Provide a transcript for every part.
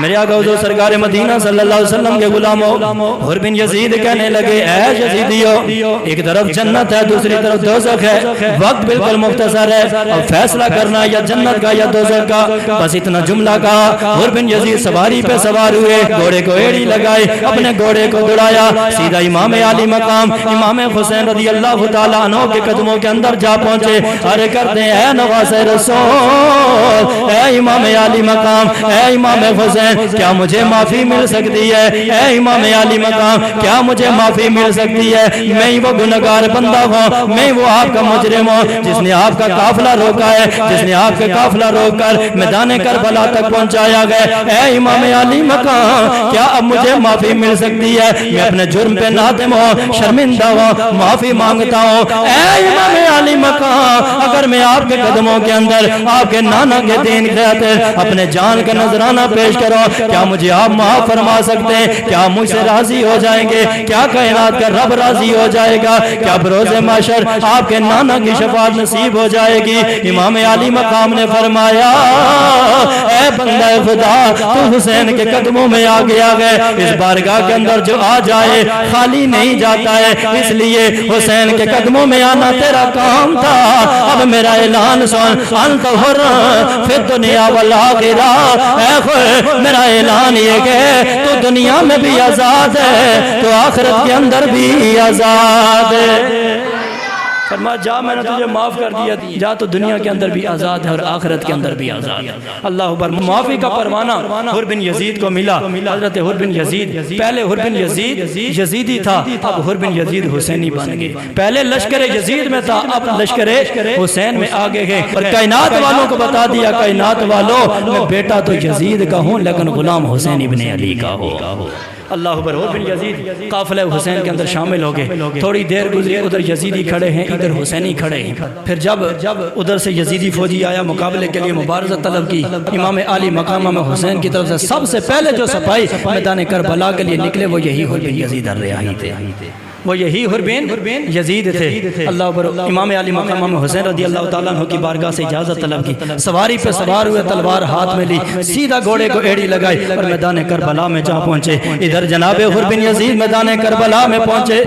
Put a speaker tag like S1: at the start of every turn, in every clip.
S1: میرے آقا حضور سرکار مدینہ صلی اللہ علیہ وسلم کے غلاموں حر بن یزید کہنے لگے اے یزیدیو ایک طرف جنت ہے دوسری طرف دوزخ ہے، وقت بالکل مختصر ہے، اب فیصلہ کرنا یا جنت کا یا دوزخ کا، بس اتنا جملہ کہا۔ حر بن یزید سواری پہ سوار ہوئے، گھوڑے کو ایڑی لگائے، اپنے گھوڑے کو دوڑایا، سیدھا امام عالی مقام امام حسین رضی اللہ تعالیٰ عنہ کے قدموں کے اندر جا پہنچے، عرض کرتے ہیں اے نواز رسول، اے امام عالی مقام، اے امام حسین، کیا مجھے معافی مل سکتی ہے؟ اے امام عالی مقام کیا مجھے معافی مل سکتی ہے؟ میں ہی وہ گنہگار بندہ ہوں، میں وہ آپ کا مجرم ہوں جس نے آپ کا قافلہ روکا ہے، جس نے آپ کا قافلہ روک کر میدان کربلا تک پہنچایا گیا۔ اے امام عالی مقام کیا اب مجھے معافی مل سکتی ہے؟ میں اپنے جرم پہ نادم ہوں، شرمندہ ہوں، معافی مانگتا ہوں۔ اے امام عالی مقام اگر میں آپ کے قدموں کے اندر آپ کے نانا کے دین کے خاطر اپنے جان کا نذرانہ پیش کرو، کیا مجھے آپ معاف فرما سکتے ہیں؟ کیا مجھ سے راضی ہو جائیں گے؟ کیا کائنات کا رب راضی ہو جائے گا؟ کیا بروز محشر آپ کے نانا کی شفاعت نصیب ہو جائے گی؟ امام عالی مقام نے فرمایا اے بندہ خدا تو حسین کے قدموں میں آگے اس بارگاہ کے اندر جو آ جائے خالی نہیں جاتا ہے، اس لیے حسین کے قدموں میں آنا تیرا کام تھا۔ اب میرا اعلان سن، انت حر فی الدنیا والآخرہ، اے خود میرا اعلان یہ کہ تو دنیا میں بھی آزاد ہے تو آخرت کے اندر بھی آزاد ہے۔ فرمایا جا میں نے تجھے معاف کر دیا، جا تو دنیا کے اندر بھی آزاد ہے اور آخرت کے اندر بھی آزاد ہے۔ اللہ اکبر۔ معافی کا پروانہ حر بن یزید کو ملا۔ حضرت حر بن یزید، پہلے حر بن یزید یزیدی تھا، اب حر بن یزید حسینی بن گئے۔ پہلے لشکر یزید میں تھا، اب لشکر حسین میں آگے گئے اور کائنات والوں کو بتا دیا کائنات والوں میں بیٹا تو یزید کا ہوں لیکن غلام حسین ابن علی کا ہو۔ اللہ اکبر۔ حر بن یزید قافلہ حسین کے اندر شامل ہو گئے، تھوڑی دیر گزری، ادھر یزیدی کھڑے ہیں ادھر حسینی کھڑے ہیں۔ پھر جب ادھر سے یزیدی فوجی آیا مقابلے کے لیے مبارزت طلب کی، امام عالی مقام امام حسین کی طرف سے سب سے پہلے جو سپاہی میدان کربلا کے لیے نکلے وہ یہی حر بن یزید الریاحی تھے، وہ یہی حر بن یزید تھے۔ اللہ اکبر۔ امام علی مقام امام حسین رضی اللہ تعالیٰ عنہ کی بارگاہ سے اجازت طلب کی، سواری پہ سوار ہوئے، تلوار ہاتھ میں لی، سیدھا گھوڑے کو ایڑی لگائی اور میدان کربلا میں جا پہنچے۔ ادھر جناب حر بن یزید میدان کربلا میں پہنچے،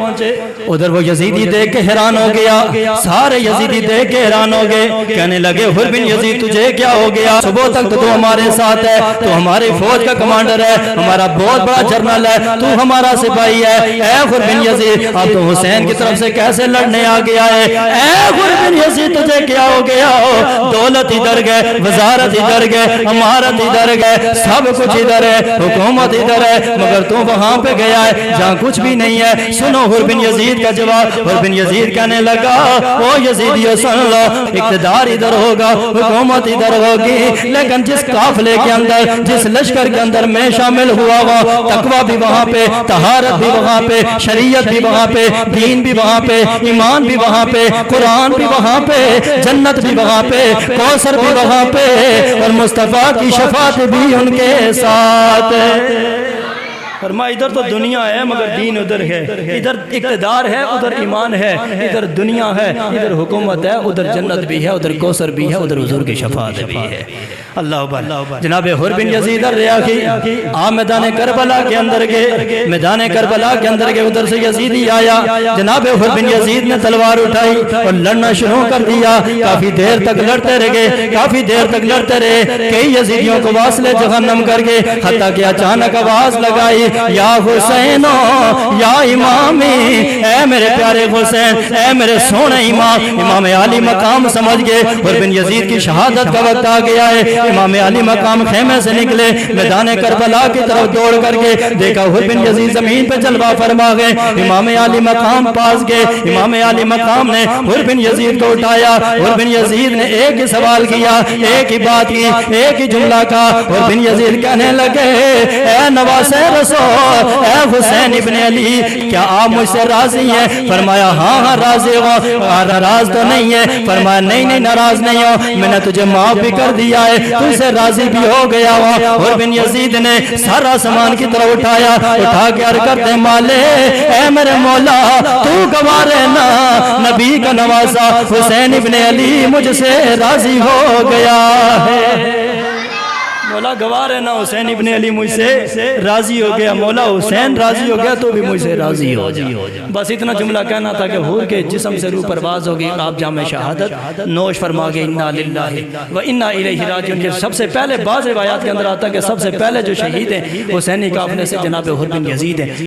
S1: ادھر وہ یزیدی دیکھ کے حیران ہو گیا، سارے یزیدی دیکھ کے حیران ہو گئے، کہنے لگے حر بن یزید تجھے کیا ہو گیا؟ صبح تک تو ہمارے ساتھ ہے، تو ہماری فوج کا کمانڈر ہے، ہمارا بہت بڑا جنرل ہے، تو ہمارا سپاہی ہے، اے حر بن یزید اب تو حسین کی طرف سے کیسے لڑنے آ گیا ہے؟ اے حر بن یزید تجھے کیا ہو گیا ہو؟ دولت ادھر گئے، وزارت ادھر گئے، امارت ادھر گئے، سب کچھ ادھر ہے، حکومت ادھر ہے، مگر تو وہاں پہ گیا ہے جہاں کچھ بھی نہیں ہے۔ سنو حر بن یزید کا جواب۔ حر بن یزید کہنے لگا او یزیدیو سن لو، اقتدار ادھر ہوگا، حکومت ادھر ہوگی، لیکن جس قافلے کے اندر جس لشکر کے اندر میں شامل ہوا ہوا، تقویٰ بھی وہاں پہ، طہارت بھی وہاں پہ، شریعت بھی وہاں پہ، دین بھی وہاں پہ، ایمان بھی وہاں پہ، قرآن بھی وہاں پہ، جنت بھی وہاں پہ، کوثر بھی وہاں پہ، اور مصطفیٰ کی شفاعت بھی ان کے ساتھ ہے۔ فرمایا ادھر تو دنیا ہے مگر دین ادھر ہے، ادھر اقتدار ہے ادھر ایمان ہے، ادھر دنیا ہے ادھر حکومت ہے، ادھر جنت بھی ہے ادھر کوثر بھی ہے ادھر حضور کی شفاعت بھی ہے۔ اللہ اکبر۔ جناب حر بن یزید الریاحی آپ میدان کربلا کے اندر گئے، میدان کربلا کے اندر گئے، ادھر سے یزیدی آیا، جناب حر بن یزید نے تلوار اٹھائی اور لڑنا شروع کر دیا۔ کافی دیر تک لڑتے رہے، کافی دیر تک لڑتے رہے، کئی یزیدیوں کو واصل جہنم کر گئے، حتیٰ کہ اچانک آواز لگائی یا حسین یا امامی، اے میرے پیارے حسین، اے میرے سونے امام۔ امام علی مقام سمجھ گئے حر بن یزید کی شہادت کا وقت آ گیا ہے۔ امام علی مقام خیمے سے نکلے، میدان کربلا کی طرف دوڑ کر کے دیکھا حر بن یزید زمین پہ جلوہ فرما گئے۔ امام علی مقام پاس گئے، امام علی مقام نے حر بن یزید کو اٹھایا، حر بن یزید نے ایک ہی سوال کیا، ایک ہی بات کی، ایک ہی جملہ کہا۔ حر بن یزید کہنے لگے اے نواز رسول، اے حسین ابن علی، کیا آپ مجھ سے راضی ہیں؟ فرمایا ہاں راضی ہوں۔ ناراض تو نہیں ہے؟ فرمایا نہیں ناراض نہیں ہوں، میں نے تجھے معاف بھی کر دیا ہے، تجھ سے راضی بھی ہو گیا ہوں۔ حر بن یزید نے سارا سامان کی طرف اٹھایا، اٹھا کے عرض کرتے مالے اے میرے مولا تو گواہ رہنا، نبی کا نوازا حسین ابن علی مجھ سے راضی ہو گیا ہے۔ مولا گوار ہے نا حسین ابن علی مجھ سے راضی ہو گیا، مولا حسین راضی ہو گیا تو بھی مجھ سے راضی ہو جا۔ بس اتنا جملہ کہنا تھا کہ حور کے جسم سے روح پرواز ہوگی، آپ جام شہادت نوش فرما گئے، انا للہ و انا الیہ راجعون۔ یہ سب سے پہلے بعض روایات کے اندر آتا ہے کہ سب سے پہلے جو شہید ہیں حسینی قافلے سے جناب حر بن یزید ہیں۔